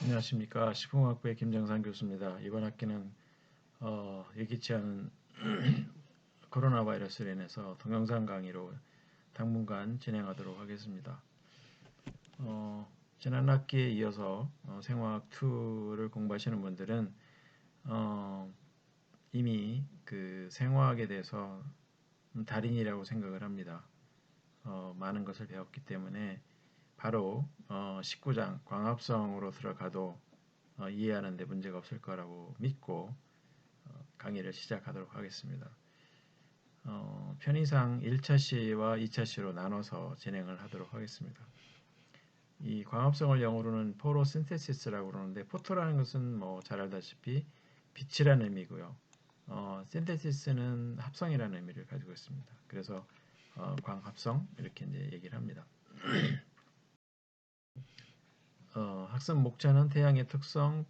안녕하십니까. 식품학부의 김정상 교수입니다. 이번 학기는 예기치 않은 코로나 바이러스로 인해서 동영상 강의로 당분간 진행하도록 하겠습니다. 지난 학기에 이어서 생화학 2를 공부하시는 분들은 이미 그 생화학에 대해서 달인이라고 생각을 합니다. 많은 것을 배웠기 때문에 바로 19장 광합성으로 들어가도 이해하는 데 문제가 없을 거라고 믿고 강의를 시작하도록 하겠습니다. 편의상 1차 시와 2차 시로 나눠서 진행을 하도록 하겠습니다. 이 광합성을 영어로는 포로신테시스라고 그러는데, 포토라는 것은 뭐 잘 알다시피 빛이라는 의미고요. 신테시스는 합성이라는 의미를 가지고 있습니다. 그래서 광합성 이렇게 이제 얘기를 합니다. 학습 목차는 태양의 특성,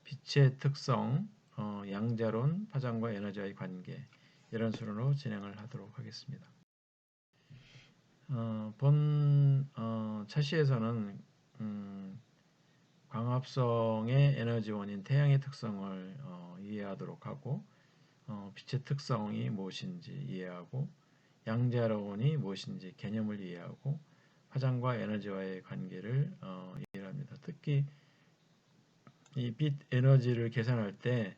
빛의 특성, 양자론, 파장과 에너지와의 관계, 이런 순으로 진행을 하도록 하겠습니다. 본 차시에서는 광합성의 에너지원인 태양의 특성을 이해하도록 하고, 빛의 특성이 무엇인지 이해하고, 양자론이 무엇인지 개념을 이해하고, 파장과 에너지와의 관계를 이해합니다. 특히 이 빛 에너지를 계산할 때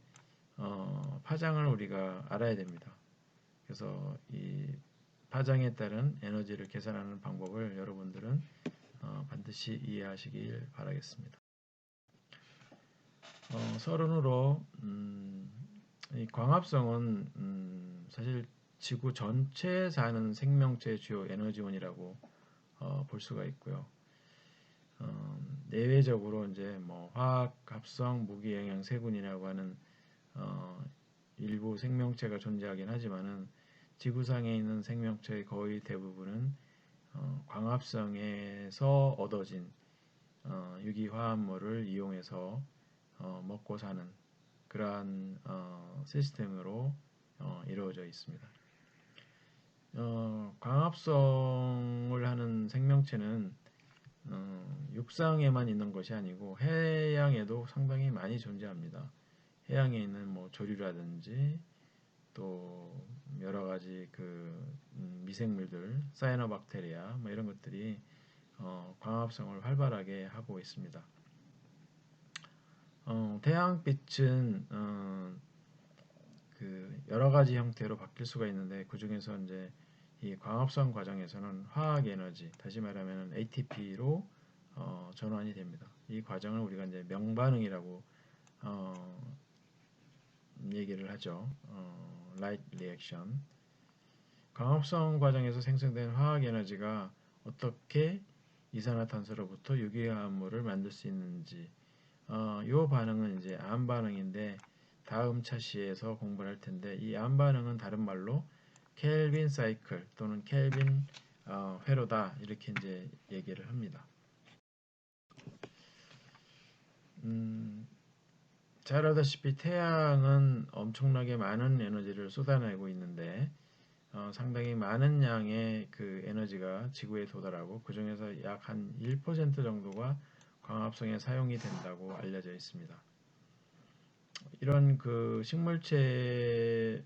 파장을 우리가 알아야 됩니다. 그래서 이 파장에 따른 에너지를 계산하는 방법을 여러분들은 반드시 이해하시길 바라겠습니다. 서론으로 이 광합성은 사실 지구 전체에 사는 생명체의 주요 에너지원이라고 볼 수가 있고요. 내외적으로 이제 뭐 화학, 합성, 무기, 영양, 세군이라고 하는 일부 생명체가 존재하긴 하지만은 지구상에 있는 생명체의 거의 대부분은 광합성에서 얻어진 유기화합물을 이용해서 먹고 사는 그러한 시스템으로 이루어져 있습니다. 광합성을 하는 생명체는 육상에만 있는 것이 아니고 해양에도 상당히 많이 존재합니다. 해양에 있는 뭐 조류라든지 또 여러 가지 그 미생물들, 사이노박테리아 뭐 이런 것들이 광합성을 활발하게 하고 있습니다. 태양빛은 그 여러 가지 형태로 바뀔 수가 있는데, 그 중에서 이제 이 광합성 과정에서는 화학 에너지, 다시 말하면 ATP로 전환이 됩니다. 이 과정을 우리가 이제 명반응이라고 얘기를 하죠. Light reaction. 광합성 과정에서 생성된 화학 에너지가 어떻게 이산화탄소로부터 유기화합물을 만들 수 있는지, 이 반응은 이제 암 반응인데 다음 차시에서 공부를 할 텐데, 이 암 반응은 다른 말로 켈빈 사이클 또는 켈빈 회로다, 이렇게 이제 얘기를 합니다. 잘 알다시피 태양은 엄청나게 많은 에너지를 쏟아내고 있는데, 상당히 많은 양의 그 에너지가 지구에 도달하고, 그 중에서 약 한 1% 정도가 광합성에 사용이 된다고 알려져 있습니다. 이런 그 식물체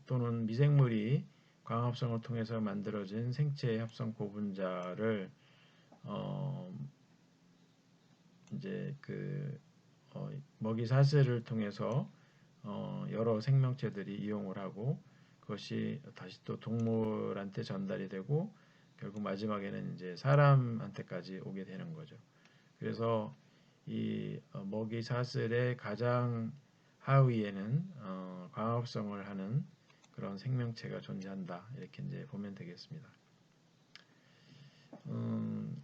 또는 미생물이 광합성을 통해서 만들어진 생체 합성 고분자를 이제 그 먹이 사슬을 통해서 여러 생명체들이 이용을 하고, 그것이 다시 또 동물한테 전달이 되고 결국 마지막에는 이제 사람한테까지 오게 되는 거죠. 그래서 이 먹이 사슬의 가장 하위에는 광합성을 하는 그런 생명체가 존재한다, 이렇게 이제 보면 되겠습니다.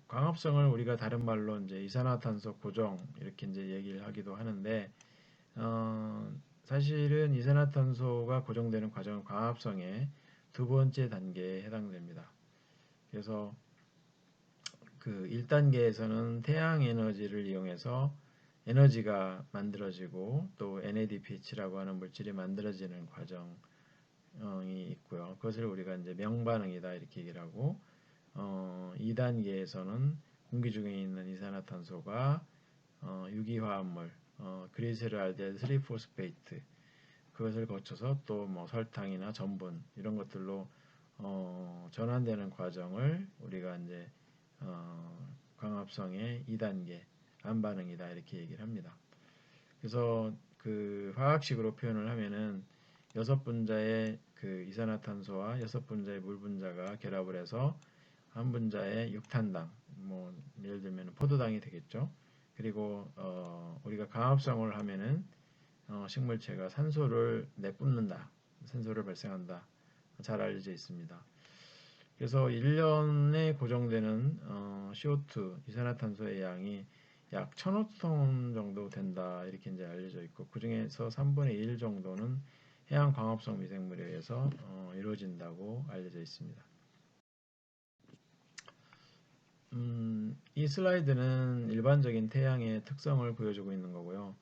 광합성을 우리가 다른 말로 이제 이산화탄소 고정 이렇게 이제 얘기를 하기도 하는데, 사실은 이산화탄소가 고정되는 과정은 광합성의 두 번째 단계에 해당됩니다. 그래서 그 1단계에서는 태양 에너지를 이용해서 에너지가 만들어지고, 또 NADPH라고 하는 물질이 만들어지는 과정이 있고요. 그것을 우리가 이제 명반응이다, 이렇게 얘기를 하고, 2단계에서는 공기 중에 있는 이산화탄소가 유기화합물, 그리세르알데히드 3포스페이트 그것을 거쳐서 또 뭐 설탕이나 전분 이런 것들로 전환되는 과정을 우리가 이제 광합성의 2단계 암반응이다 이렇게 얘기를 합니다. 그래서 그 화학식으로 표현을 하면은 6분자의 그 이산화탄소와 6분자의 물 분자가 결합을 해서 한 분자의 6탄당, 뭐 예를 들면 포도당이 되겠죠. 그리고 우리가 광합성을 하면은 식물체가 산소를 내뿜는다, 산소를 발생한다, 잘 알려져 있습니다. 그래서 1년에 고정되는 CO2 이산화탄소의 양이 약 1,000톤 정도 된다 이렇게 이제 알려져 있고 그 중에서 3분의 1 정도는 해양 광합성 미생물에 의해서 이루어진다고 알려져 있습니다. 이 슬라이드는 일반적인 태양의 특성을 보여주고 있는 거고요.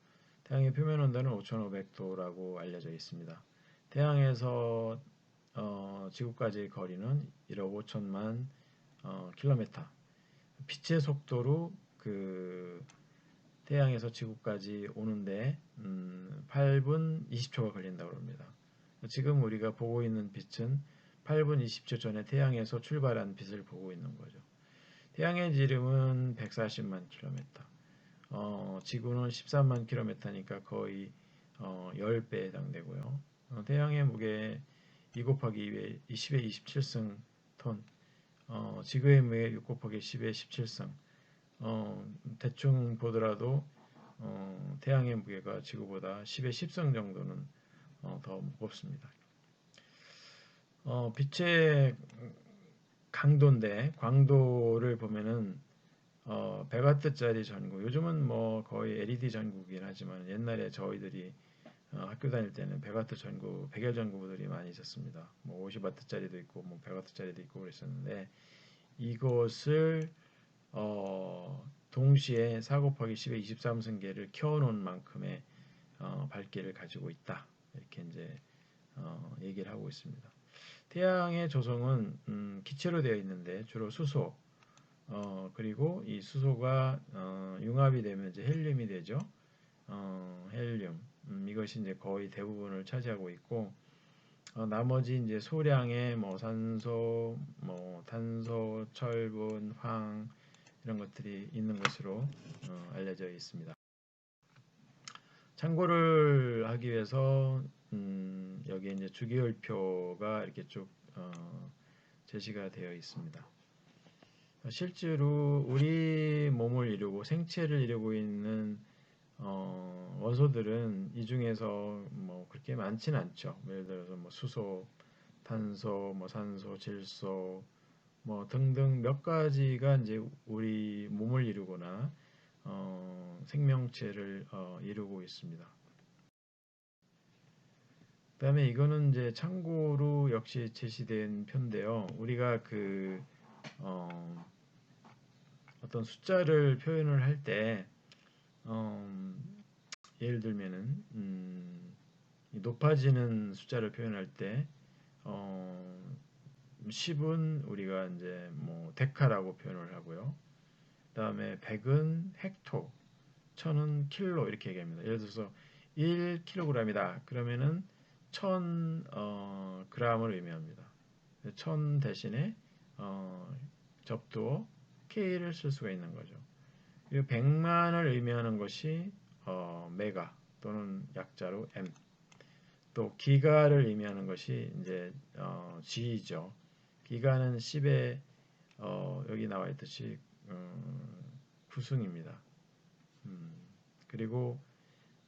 태양의 표면 온도는 5,500도라고 알려져 있습니다. 태양에서 지구까지의 거리는 1억 5천만 킬로미터. 빛의 속도로 그 태양에서 지구까지 오는데 8분 20초가 걸린다고 합니다. 지금 우리가 보고 있는 빛은 8분 20초 전에 태양에서 출발한 빛을 보고 있는 거죠. 태양의 지름은 140만 킬로미터. 지구는 13만 킬로미터니까 거의 10배에 해당되고요. 태양의 무게 2 곱하기 20의 27승 톤, 지구의 무게 6 곱하기 10의 17승. 대충 보더라도 태양의 무게가 지구보다 10의 10승 정도는 더 무겁습니다. 빛의 강도인데 광도를 보면은 100W짜리 전구, 요즘은 뭐 거의 LED 전구이긴 하지만 옛날에 저희들이 학교 다닐 때는 100W 전구, 백열 전구들이 많이 있었습니다. 뭐 50W짜리도 있고 뭐 100W짜리도 있고 그랬었는데 이것을 동시에 4 곱하기 10의 23승계를 켜놓은 만큼의 밝기를 가지고 있다. 이렇게 이제 얘기를 하고 있습니다. 태양의 조성은 기체로 되어 있는데 주로 수소, 그리고 이 수소가 융합이 되면 이제 헬륨이 되죠. 헬륨, 이것이 이제 거의 대부분을 차지하고 있고, 나머지 이제 소량의 뭐 산소, 뭐 탄소, 철분, 황 이런 것들이 있는 것으로 알려져 있습니다. 참고를 하기 위해서 여기에 이제 주기율표가 이렇게 쭉 제시가 되어 있습니다. 실제로 우리 몸을 이루고 생체를 이루고 있는 원소들은 이 중에서 뭐 그렇게 많지는 않죠. 예를 들어서 뭐 수소, 탄소, 뭐 산소, 질소, 뭐 등등 몇 가지가 이제 우리 몸을 이루거나 생명체를 이루고 있습니다. 그다음에 이거는 이제 참고로 역시 제시된 표인데요. 우리가 그 어떤 숫자를 표현을 할 때 예를 들면은 높아지는 숫자를 표현할 때 10은 우리가 이제 뭐 데카라고 표현을 하고요. 그다음에 100은 헥토, 1000은 킬로 이렇게 얘기합니다. 예를 들어서 1kg이다. 그러면은 1000 g을 의미합니다. 1000 대신에 접두어 K를 쓸 수가 있는 거죠. 그리고 100만을 의미하는 것이 메가 또는 약자로 M. 또 기가를 의미하는 것이 이제 G죠. 기가는 10의 여기 나와 있듯이 구승입니다. 그리고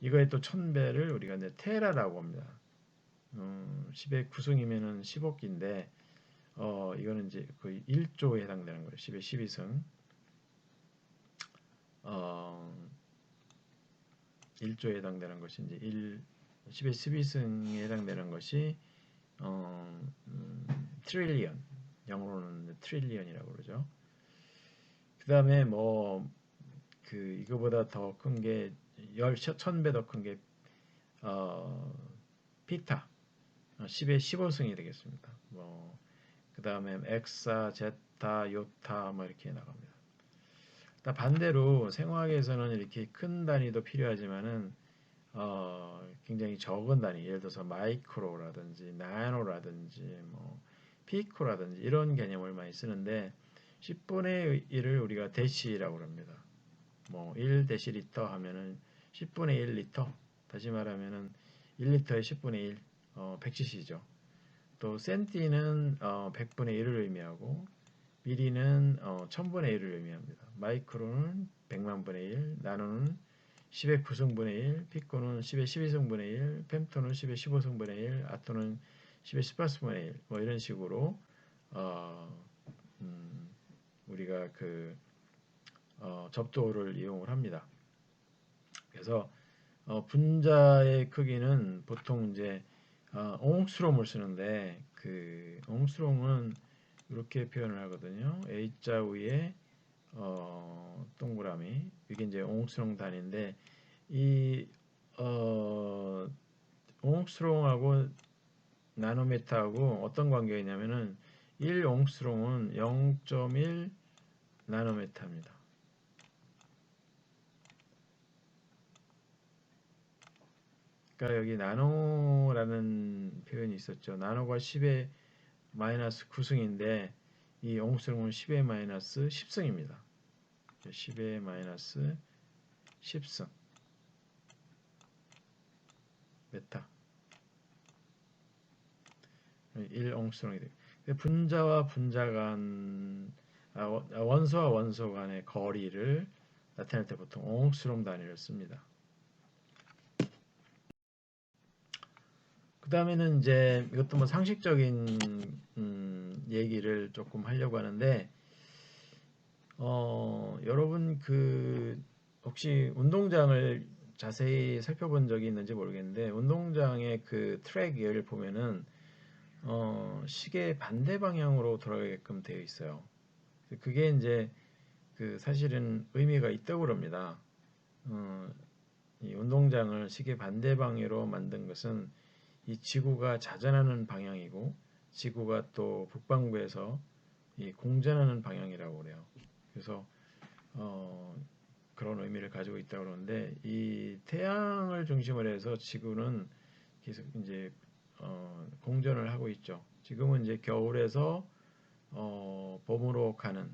이거의 또 1000배를 우리가 이제 테라라고 합니다. 10의 구승이면은 10억인데 이거는 이제 거의 1조에 해당되는 거예요. 10의 12승. 1조에 해당되는 것이 이제 10의 12승에 해당되는 것이 트릴리언, 영어로는 트릴리언이라고 그러죠. 그 다음에 뭐 그 이거보다 더 큰 게 1000배 더 큰 게 피타 10의 15승이 되겠습니다. 뭐 그 다음에 엑사, 제타, 요타 뭐 이렇게 나갑니다. 반대로 생화학에서는 이렇게 큰 단위도 필요하지만은 굉장히 적은 단위, 예를 들어서 마이크로라든지 나노라든지 뭐 피코라든지 이런 개념을 많이 쓰는데 10분의 1을 우리가 데시라고 합니다. 뭐 1데시리터 하면은 10분의 1리터, 다시 말하면은 1리터의 10분의 1, 100cc죠. 또 센티는 100분의 1을 의미하고 미리는 1000분의 1을 의미합니다. 마이크로는 100만분의 1, 나노는 10의 9승분의 1, 피코는 10의 12승분의 1, 펜토는 10의 15승분의 1, 아토는 10의 18승분의 1, 뭐 이런 식으로 어, 우리가 그 접도를 이용을 합니다. 그래서 분자의 크기는 보통 이제 옹스롬을 쓰는데 그 옹스롬은 이렇게 표현을 하거든요. A자 위에 동그라미, 이게 이제 옹스롱 단위인데 이 옹스롱하고 나노미터하고 어떤 관계가 있냐면은 1옹스롱은 0.1 나노미터입니다. 그러니까 여기 나노라는 표현이 있었죠. 나노가 10의 마이너스 9승인데 이 옹스롱은 10의 마이너스 10승입니다. 10의 마이너스 10승 메타 1옹스롱이 돼요. 분자와 분자 간 원소와 원소 간의 거리를 나타낼 때 보통 옹스롱 단위를 씁니다. 그 다음에는 이제 이것도 뭐 상식적인 얘기를 조금 하려고 하는데 여러분 그 혹시 운동장을 자세히 살펴본 적이 있는지 모르겠는데 운동장의 그 트랙을 보면은 시계 반대 방향으로 돌아가게끔 되어 있어요. 그게 이제 그 사실은 의미가 있다고 그럽니다. 이 운동장을 시계 반대 방향으로 만든 것은 이 지구가 자전하는 방향이고 지구가 또 북반구에서 이 공전하는 방향이라고 그래요. 그래서 그런 의미를 가지고 있다고 그러는데 이 태양을 중심으로 해서 지구는 계속 이제 공전을 하고 있죠. 지금은 이제 겨울에서 봄으로 가는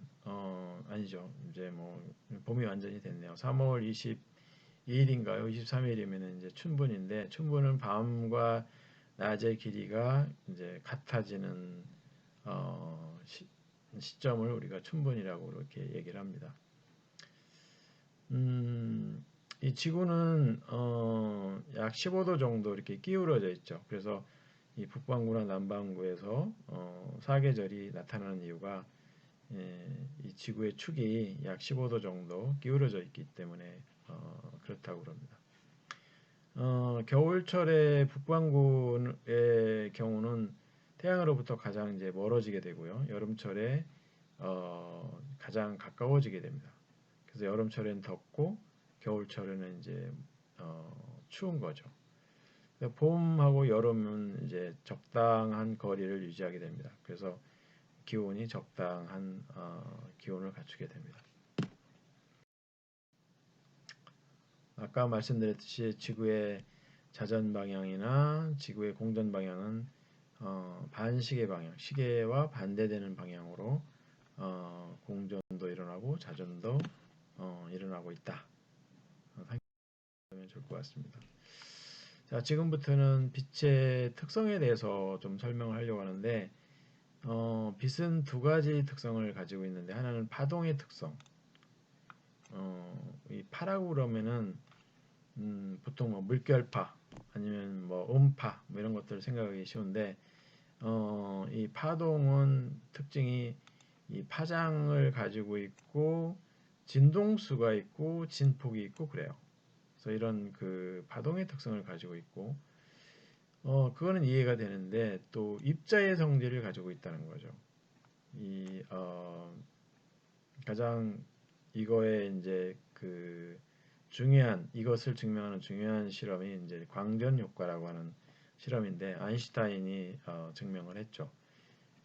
아니죠. 이제 뭐 봄이 완전히 됐네요. 3월 22일인가요? 23일이면 이제 춘분인데 춘분은 밤과 낮의 길이가 이제 같아지는 시점을 우리가 춘분이라고 이렇게 얘기를 합니다. 이 지구는 약 15도 정도 이렇게 기울어져 있죠. 그래서 이 북반구나 남반구에서 사계절이 나타나는 이유가 이 지구의 축이 약 15도 정도 기울어져 있기 때문에 그렇다고 합니다. 겨울철에 북반구의 경우는 태양으로부터 가장 이제 멀어지게 되고요. 여름철에 가장 가까워지게 됩니다. 그래서 여름철에는 덥고 겨울철에는 이제 추운 거죠. 봄하고 여름은 이제 적당한 거리를 유지하게 됩니다. 그래서 기온이 적당한 기온을 갖추게 됩니다. 아까 말씀드렸듯이 지구의 자전 방향이나 지구의 공전 방향은 반시계 방향, 시계와 반대되는 방향으로 공전도 일어나고 자전도 일어나고 있다. 상상하면 좋을 것 같습니다. 자, 지금부터는 빛의 특성에 대해서 좀 설명을 하려고 하는데 빛은 두 가지 특성을 가지고 있는데 하나는 파동의 특성. 이 파라고 그러면은 보통 뭐 물결파 아니면 뭐 음파 뭐 이런 것들을 생각하기 쉬운데 이 파동은 특징이 이 파장을 가지고 있고 진동수가 있고 진폭이 있고 그래요. 그래서 이런 그 파동의 특성을 가지고 있고 그거는 이해가 되는데 또 입자의 성질을 가지고 있다는 거죠. 이 가장 이거에 이제 그 중요한 이것을 증명하는 중요한 실험이 이제 광전 효과라고 하는 실험인데 아인슈타인이 증명을 했죠.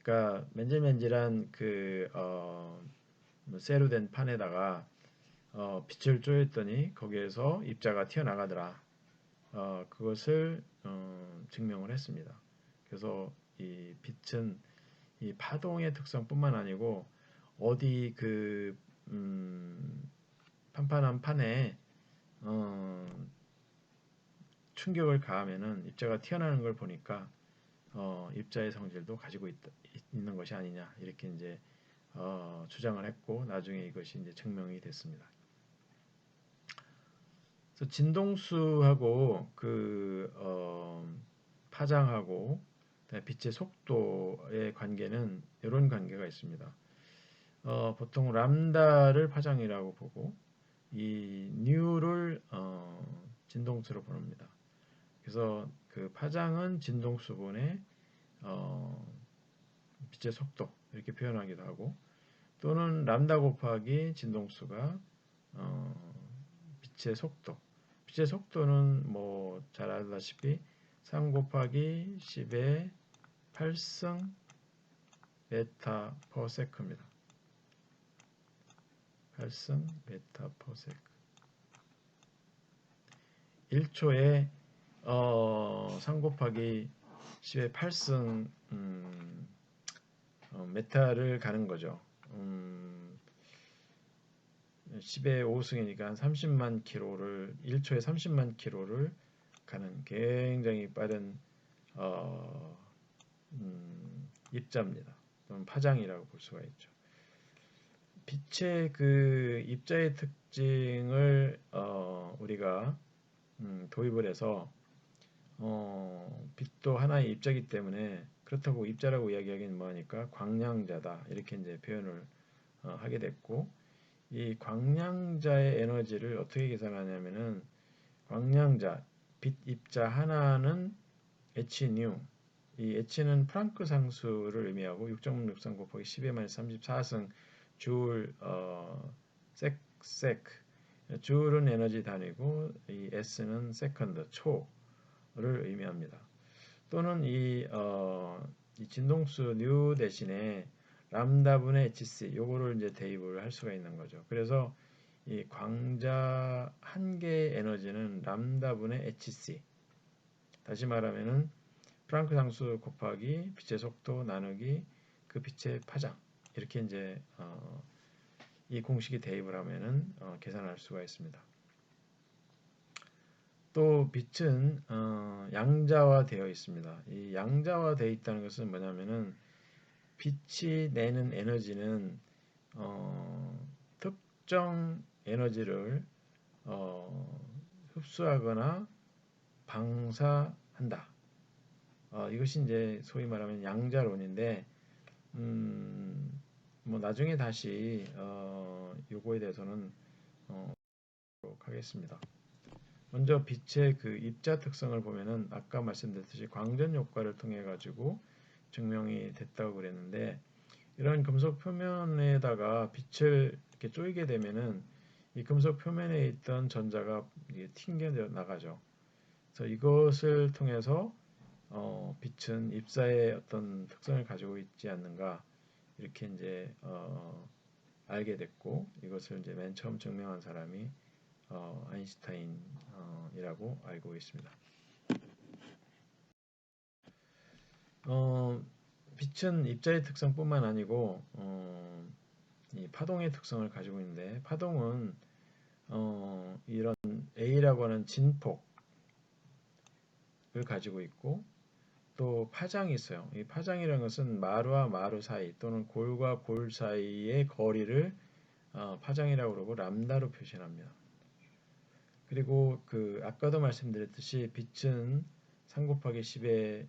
그러니까 맨질맨질한 그 쇠로 된 판에다가 빛을 쪼였더니 거기에서 입자가 튀어나가더라. 그것을 증명을 했습니다. 그래서 이 빛은 이 파동의 특성뿐만 아니고 어디 판판한 판에 충격을 가하면은 입자가 튀어나오는 걸 보니까 입자의 성질도 가지고 있는 것이 아니냐 이렇게 이제 주장을 했고 나중에 이것이 이제 증명이 됐습니다. 그래서 진동수하고 파장하고 빛의 속도의 관계는 이런 관계가 있습니다. 보통 람다를 파장이라고 보고 이 뉴를 진동수로 부릅니다. 그래서 그 파장은 진동수분의 빛의 속도 이렇게 표현하기도 하고 또는 람다 곱하기 진동수가 빛의 속도. 빛의 속도는 뭐 잘 알다시피 3 곱하기 10의 8승 메타 퍼 세크입니다. 8승 메타 퍼 세크. 1초에 3 곱하기 10의 8승 메타를 가는 거죠. 10의 5승이니까 한 30만 킬로를 1초에 30만 킬로를 가는 굉장히 빠른 입자입니다. 또는 파장이라고 볼 수가 있죠. 빛의 그 입자의 특징을 우리가 도입을 해서 빛도 하나의 입자이기 때문에 그렇다고 입자라고 이야기하기는 뭐하니까 광량자다 이렇게 이제 표현을 하게 됐고 이 광량자의 에너지를 어떻게 계산하냐면은 광량자 빛 입자 하나는 hν 이 h는 프랑크 상수를 의미하고 6.63 곱하기 10의 34승 줄 세크 줄은 에너지 단위고 이 s는 세컨드 초를 의미합니다. 또는 이 진동수 뉴 대신에 람다분의 hc 요거를 이제 대입을 할 수가 있는 거죠. 그래서 이 광자 한 개의 에너지는 람다분의 hc 다시 말하면은 프랑크 상수 곱하기 빛의 속도 나누기 그 빛의 파장 이렇게 이제 이 공식이 대입을 하면은 계산할 수가 있습니다. 또 빛은 양자화 되어 있습니다. 이 양자화 되어 있다는 것은 뭐냐면은 빛이 내는 에너지는 특정 에너지를 흡수하거나 방사한다. 이것이 이제 소위 말하면 양자론인데 뭐 나중에 다시 요거에 대해서는 보도록 하겠습니다. 먼저 빛의 그 입자 특성을 보면은 아까 말씀드렸듯이 광전 효과를 통해 가지고 증명이 됐다고 그랬는데 이런 금속 표면에다가 빛을 이렇게 쪼이게 되면은 이 금속 표면에 있던 전자가 튕겨 나가죠. 그래서 이것을 통해서 빛은 입자의 어떤 특성을 가지고 있지 않는가 이렇게 이제 알게 됐고 이것을 이제 맨 처음 증명한 사람이 아인슈타인이라고 알고 있습니다. 빛은 입자의 특성뿐만 아니고 이 파동의 특성을 가지고 있는데 파동은 이런 A라고 하는 진폭을 가지고 있고 또 파장이 있어요. 이 파장이라는 것은 마루와 마루 사이 또는 골과 골 사이의 거리를 파장이라고 그러고 람다로 표시합니다. 그리고 그 아까도 말씀드렸듯이 빛은 3 곱하기 10의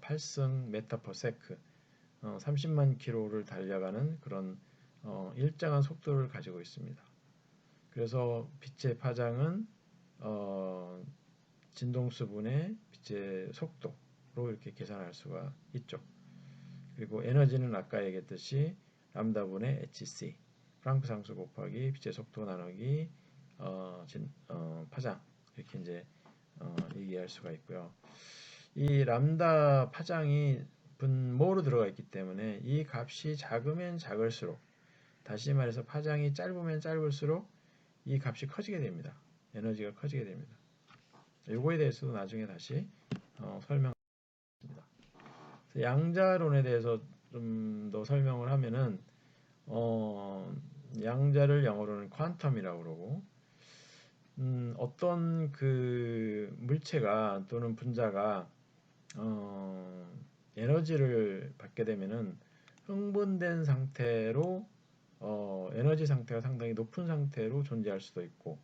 8승 메타 퍼 세크 30만 킬로를 달려가는 그런 일정한 속도를 가지고 있습니다. 그래서 빛의 파장은 진동수분의 빛의 속도로 이렇게 계산할 수가 있죠. 그리고 에너지는 아까 얘기했듯이 람다분의 hc 프랑크 상수 곱하기 빛의 속도 나누기 파장 이렇게 이제 얘기할 수가 있고요. 이 람다 파장이 분모로 들어가 있기 때문에 이 값이 작으면 작을수록 다시 말해서 파장이 짧으면 짧을수록 이 값이 커지게 됩니다. 에너지가 커지게 됩니다. 요거에 대해서도 나중에 다시 설명합니다. 양자론에 대해서 좀 더 설명을 하면은 양자를 영어로는 퀀텀이라고 그러고 어떤 그 물체가 또는 분자가 에너지를 받게 되면은 흥분된 상태로 에너지 상태가 상당히 높은 상태로 존재할 수도 있고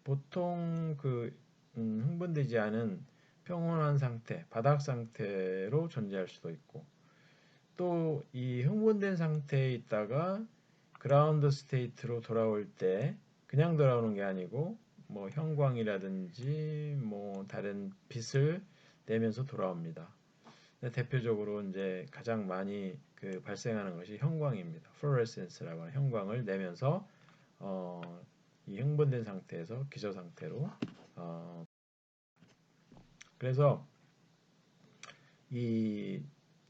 보통 그 흥분되지 않은 평온한 상태, 바닥 상태로 존재할 수도 있고 또 이 흥분된 상태에 있다가 그라운드 스테이트로 돌아올 때 그냥 돌아오는 게 아니고 뭐 형광이라든지 뭐 다른 빛을 내면서 돌아옵니다. 대표적으로 이제 가장 많이 그 발생하는 것이 형광입니다. 플로레센스라고 하는 형광을 내면서 어, 이 흥분된 상태에서 기저 상태로 그래서 이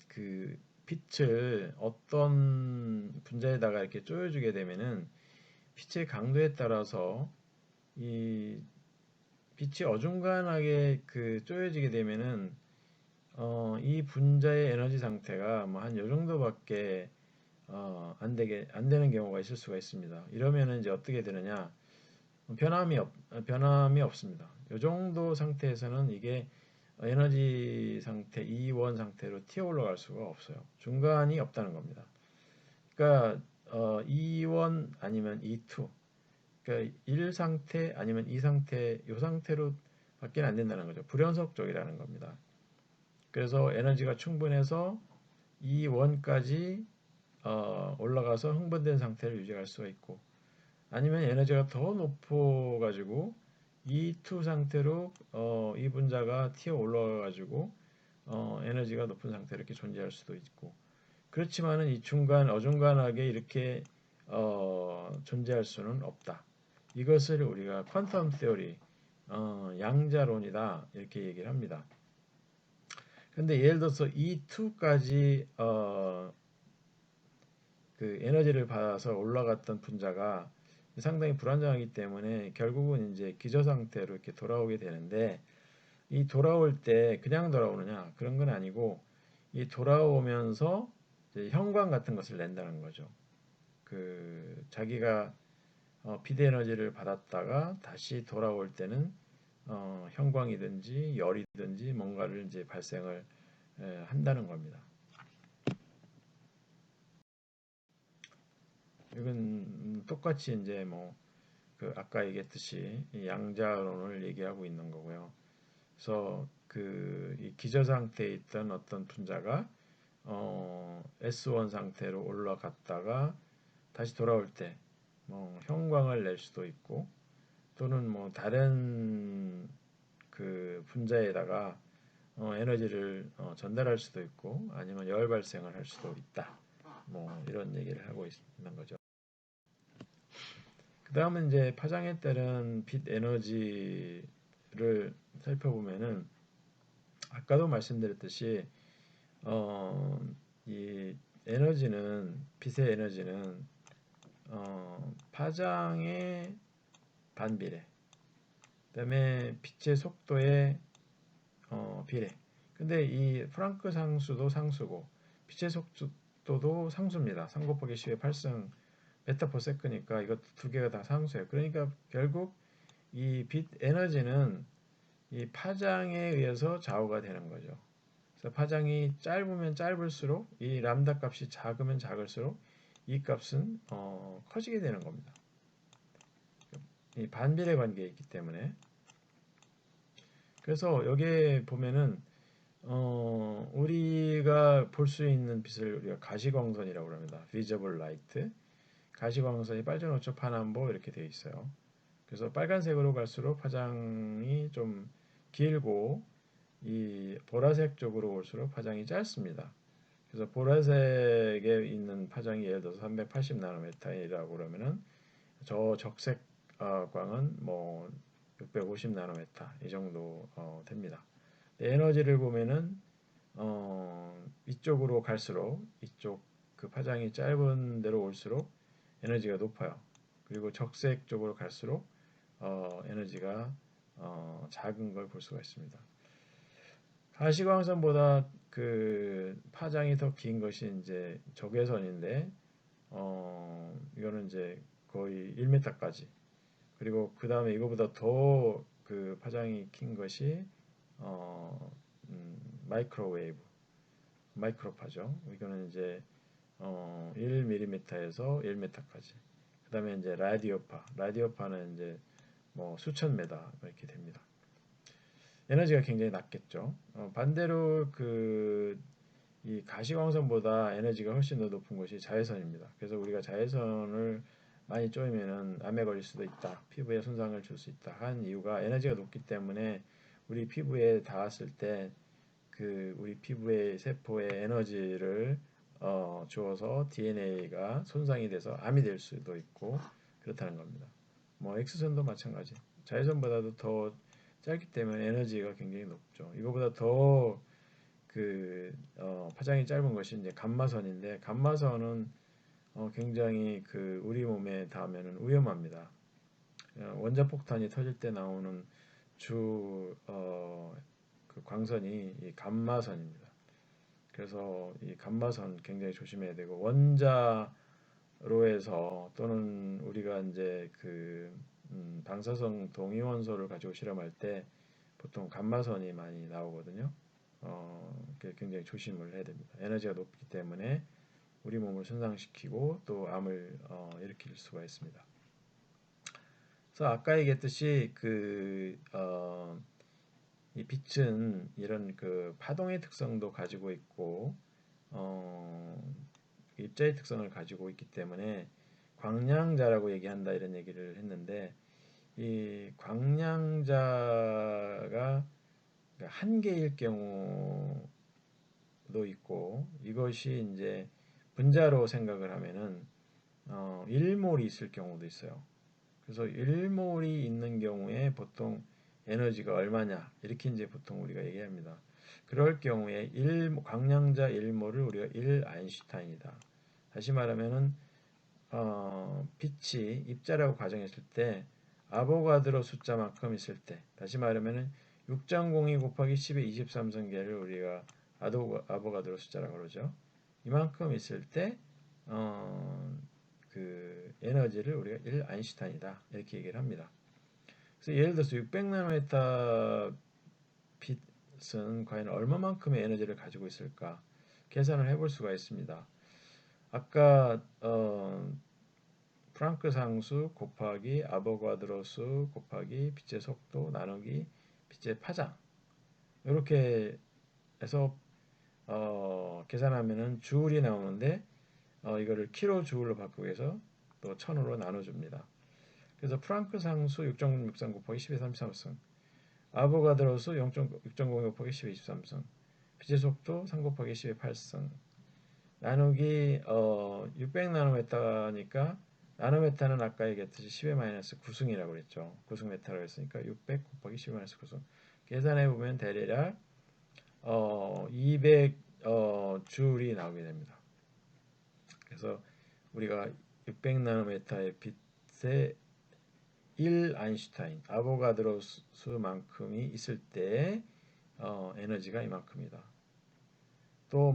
그 빛을 어떤 분자에다가 이렇게 쪼여주게 되면은 빛의 강도에 따라서 이 빛이 어중간하게 그 쪼여지게 되면은 이 분자의 에너지 상태가 뭐 한 요 정도밖에 안 되는 경우가 있을 수가 있습니다. 이러면은 이제 어떻게 되느냐? 변함이 없습니다. 요 정도 상태에서는 이게 에너지 상태 E1 상태로 튀어 올라갈 수가 없어요. 중간이 없다는 겁니다. 그러니까 E1 아니면 E2 그러니까 1 상태 아니면 2 상태 요 상태로 밖에 안 된다는 거죠. 불연속적이라는 겁니다. 그래서 에너지가 충분해서 E1까지 올라가서 흥분된 상태를 유지할 수가 있고 아니면 에너지가 더 높아 가지고 E2 상태로 이 분자가 튀어 올라가 가지고 에너지가 높은 상태로 이렇게 존재할 수도 있고 그렇지만은 이 중간 어중간하게 이렇게 존재할 수는 없다. 이것을 우리가 퀀텀 세어리 양자론이다 이렇게 얘기를 합니다. 근데 예를 들어서 E2까지 그 에너지를 받아서 올라갔던 분자가 상당히 불안정하기 때문에 결국은 이제 기저 상태로 이렇게 돌아오게 되는데 이 돌아올 때 그냥 돌아오느냐 그런 건 아니고 이 돌아오면서 이제 형광 같은 것을 낸다는 거죠. 그 자기가 빛 에너지를 받았다가 다시 돌아올 때는 형광이든지 열이든지 뭔가를 이제 발생을 한다는 겁니다. 이건 똑같이 이제 뭐 그 아까 얘기했듯이 양자론을 얘기하고 있는 거고요. 그래서 그 이 기저 상태에 있던 어떤 분자가 S1 상태로 올라갔다가 다시 돌아올 때 뭐 형광을 낼 수도 있고 또는 뭐 다른 그 분자에다가 에너지를 전달할 수도 있고 아니면 열 발생을 할 수도 있다. 뭐 이런 얘기를 하고 있는 거죠. 그 다음은 이제 파장에 따른 빛 에너지를 살펴보면은 아까도 말씀드렸듯이 어, 이 에너지는 빛의 에너지는 파장의 반비례, 그다음에 빛의 속도의 비례. 근데 이 프랑크 상수도 상수고 빛의 속도도 상수입니다. 3 곱하기 10의 8승 메타 퍼 세크니까 이것 두 개가 다 상수예요. 그러니까 결국 이 빛 에너지는 이 파장에 의해서 좌우가 되는 거죠. 그래서 파장이 짧으면 짧을수록 이 람다 값이 작으면 작을수록 이 값은 커지게 되는 겁니다. 이 반비례 관계에 있기 때문에 그래서 여기에 보면은 우리가 볼 수 있는 빛을 우리가 가시광선이라고 합니다. visible light. 가시광선이 빨주노초 파남보 이렇게 되어 있어요. 그래서 빨간색으로 갈수록 파장이 좀 길고 이 보라색 쪽으로 올수록 파장이 짧습니다. 그래서 보라색에 있는 파장이 예를 들어서 380 나노메타이라고 그러면은 저 적색 광은 뭐 650 나노메타 이 정도 됩니다. 에너지를 보면은 이쪽으로 갈수록 이쪽 그 파장이 짧은 데로 올수록 에너지가 높아요. 그리고 적색 쪽으로 갈수록 에너지가 작은 걸 볼 수가 있습니다. 가시광선보다 그 파장이 더 긴 것이 이제 적외선인데 이거는 이제 거의 1m까지, 그리고 그 다음에 이거보다 더 그 파장이 긴 것이 어, 마이크로웨이브, 마이크로파죠. 이거는 이제 1mm에서 1m까지. 그 다음에 이제 라디오파, 라디오파는 이제 뭐 수천 메다 이렇게 됩니다. 에너지가 굉장히 낮겠죠. 반대로 이 가시광선보다 에너지가 훨씬 더 높은 것이 자외선입니다. 그래서 우리가 자외선을 많이 쪼이면은 암에 걸릴 수도 있다, 피부에 손상을 줄 수 있다 한 이유가 에너지가 높기 때문에 우리 피부에 닿았을 때 우리 피부의 세포에 에너지를 주어서 DNA가 손상이 돼서 암이 될 수도 있고 그렇다는 겁니다. 뭐 X선도 마찬가지. 자외선보다도 더 짧기 때문에 에너지가 굉장히 높죠. 이거보다 더 파장이 짧은 것이 이제 감마선인데, 감마선은 굉장히 우리 몸에 닿으면 위험합니다. 원자폭탄이 터질 때 나오는 그 광선이 이 감마선입니다. 그래서 이 감마선 굉장히 조심해야 되고, 원자로에서 또는 우리가 이제 방사성 동위원소를 가지고 실험할 때 보통 감마선이 많이 나오거든요. 굉장히 조심을 해야 됩니다. 에너지가 높기 때문에 우리 몸을 손상시키고 또 암을 일으킬 수가 있습니다. 그래서 아까 얘기했듯이 이 빛은 이런 파동의 특성도 가지고 있고 입자의 특성을 가지고 있기 때문에 광량자라고 얘기한다, 이런 얘기를 했는데, 이 광량자가 한 개일 경우도 있고, 이것이 이제 분자로 생각을 하면은 1몰이 있을 경우도 있어요. 그래서 1몰이 있는 경우에 보통 에너지가 얼마냐, 이렇게 이제 보통 우리가 얘기합니다. 그럴 경우에 광량자 1몰을 우리가 1아인슈타인이다. 다시 말하면은 빛이 입자라고 가정했을 때 아보가드로 숫자만큼 있을 때, 다시 말하면은 6.02 곱하기 10의 23승계를 우리가 아보가드로 숫자라고 그러죠. 이만큼 있을 때 에너지를 우리가 1아인슈타인이다, 이렇게 얘기를 합니다. 그래서 예를 들어서 600나노메타 빛은 과연 얼마만큼의 에너지를 가지고 있을까 계산을 해볼 수가 있습니다. 아까 프랑크 상수 곱하기 아보가드로 수 곱하기 빛의 속도 나누기 빛의 파장, 이렇게 해서 계산하면은 주울이 나오는데, 이거를 킬로 주울로 바꾸기 위해서 또 1000으로 나눠줍니다. 그래서 프랑크 상수 6.63 곱하기 10의 33승, 아보가드로 수 6.02 곱하기 10의 23승, 빛의 속도 3 곱하기 10의 8승, 나누기 600나노메타니까, 나노메타는 아까 얘기했듯이 10의 마이너스 9승이라고 그랬죠. 9승 메타라고 했으니까 600 곱하기 10의 마이너스 9승. 계산해 보면 대략 200 줄이 나오게 됩니다. 그래서 우리가 600나노메타의 빛의 1아인슈타인, 아보가드로 수만큼이 있을 때 에너지가 이만큼이다. 또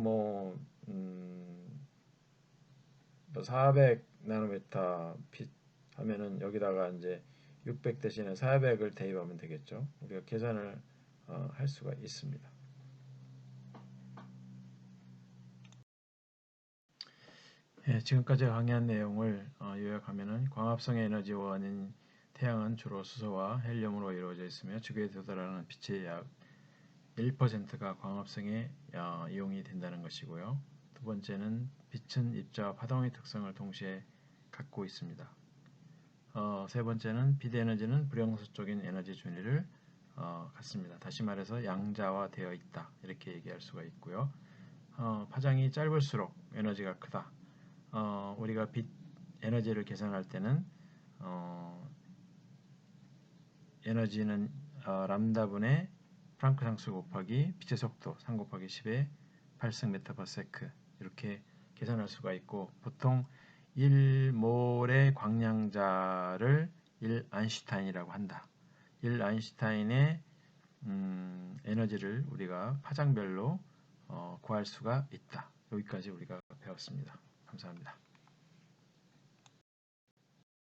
400 나노메타 빛 하면은 여기다가 이제 600 대신에 400을 대입하면 되겠죠. 우리가 계산을 할 수가 있습니다. 예, 지금까지 강의한 내용을 요약하면은, 광합성의 에너지 원인 태양은 주로 수소와 헬륨으로 이루어져 있으며 지구에 도달하는 빛의 약 1%가 광합성에 이용이 된다는 것이고요. 두 번째는 빛은 입자와 파동의 특성을 동시에 갖고 있습니다. 세 번째는 빛 에너지는 불영소적인 에너지 준위를 갖습니다. 다시 말해서 양자화되어 있다, 이렇게 얘기할 수가 있고요. 파장이 짧을수록 에너지가 크다. 우리가 빛 에너지를 계산할 때는 에너지는 람다분의 프랑크 상수 곱하기 빛의 속도 3 곱하기 10의 8승 메타 퍼 세크, 이렇게 계산할 수가 있고, 보통 1몰의 광량자를 1아인슈타인이라고 한다. 1아인슈타인의 에너지를 우리가 파장별로 구할 수가 있다. 여기까지 우리가 배웠습니다. 감사합니다.